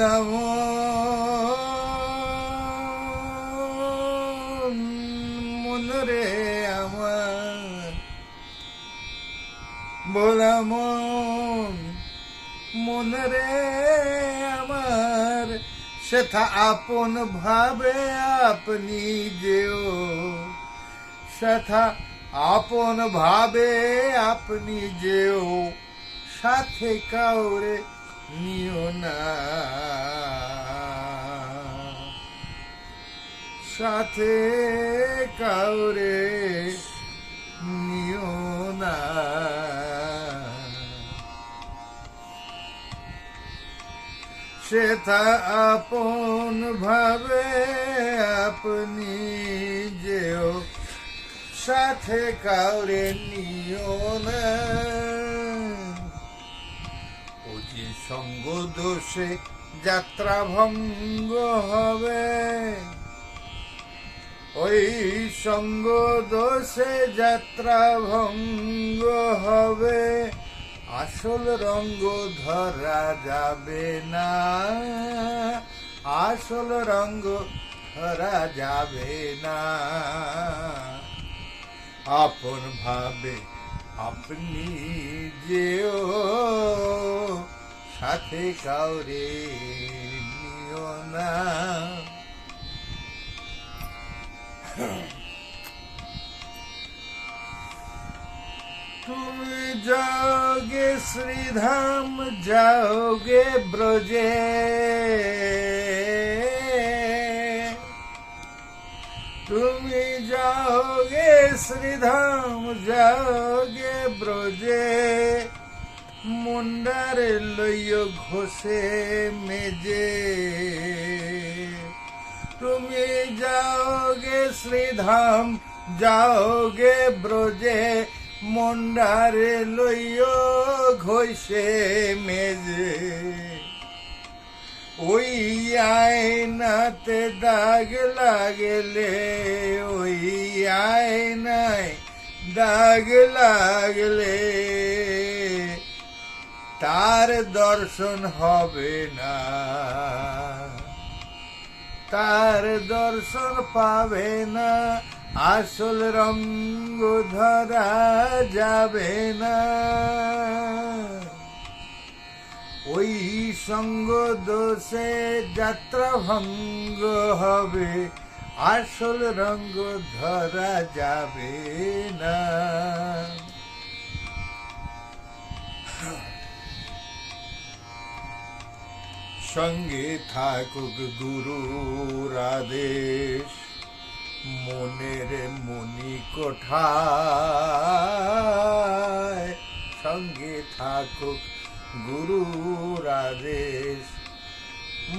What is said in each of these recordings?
বললাম মন রে আমার, বললাম মন রে আমার, সেথা আপন ভাবে আপনি যেও, সেথা আপন ভাবে আপনি যেও, সাথে কাউরে নিও না, সাথে কাউরে নিও না। সেথা আপন ভাবে আপনি যেও, সাথে কাউরে নিও না। ও যে সঙ্গ দোষে যাত্রা ভঙ্গ হবে, ওই সঙ্গ দোষে যাত্রা ভঙ্গ হবে, আসল রঙ্গ ধরা যাবে না, আসল রঙ্গ ধরা যাবে না। আপন ভাবে আপনি যেও, সাথে কাউরে নিও না। তুমি যাওগে শ্রীধাম, যাওগে ব্রজে, তুমি যাওগে শ্রীধাম, যাওগে ব্রজে, মুন্ডারে লইয় ঘষে মেজে। তুমি যাওগে শ্রীধাম, যাওগে ব্রজে, মুন্ডারে লইয় ঘষে মেজে। ওই আয়নাতে দাগ লাগলে, ওই আয়নায় দাগ লাগলে, তার দর্শন হবে না, তার দর্শন পাবে না, আসল রঙ্গ ধরা যাবে না। ওই সঙ্গ দোষে যাত্রা ভঙ্গ হবে, আসল রঙ্গ ধরা যাবে না। সঙ্গে থাকুক গুরুর আদেশ, মনের মনি কোঠায়, সঙ্গে থাকুক গুরুর আদেশ,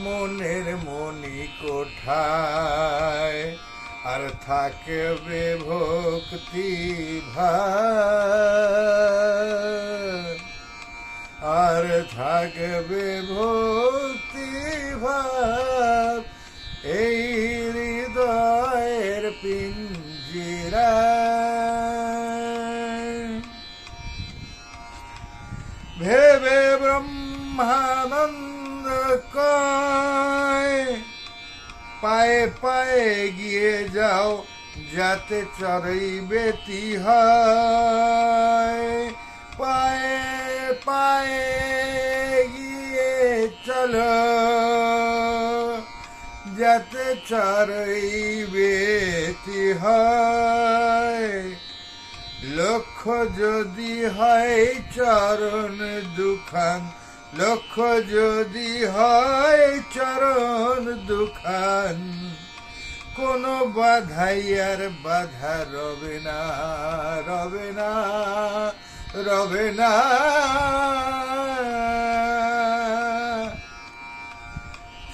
মনের মনি কোঠায়। আর থাকবে ভক্তি ভাব, আর থাকবে ভক্তি ভাব, এই হৃদয়ের পিঞ্জিরায়। ভেবে ব্রহ্মানন্দ কয়, পায়ে পায়ে গিয়ে যাও, যাতে চরইবে তিহায়। পায়ে পায়ে গিয়ে চলো, যাতে চরইবে তিহায়। লক্ষ্য যদি হয় চরণ দুখান, লক্ষ্য যদি হয় চরণ দুখান, কোনো বাধাই আর বাধা রবে না, রবে না, রবে না।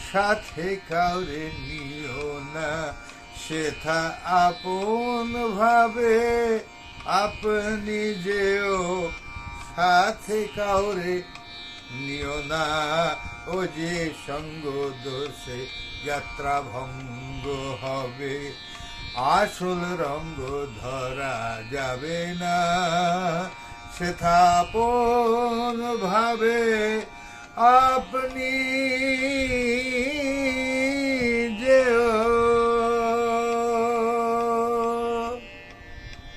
সাথে কাউরে নিও না, সেথা আপন ভাবে আপনি যেও, সাথে কাউরে নিও না। ও যে সঙ্গ দোষে যাত্রা ভঙ্গ হবে, আসল রঙ্গ ধরা যাবে না। সেথা আপন ভাবে আপনি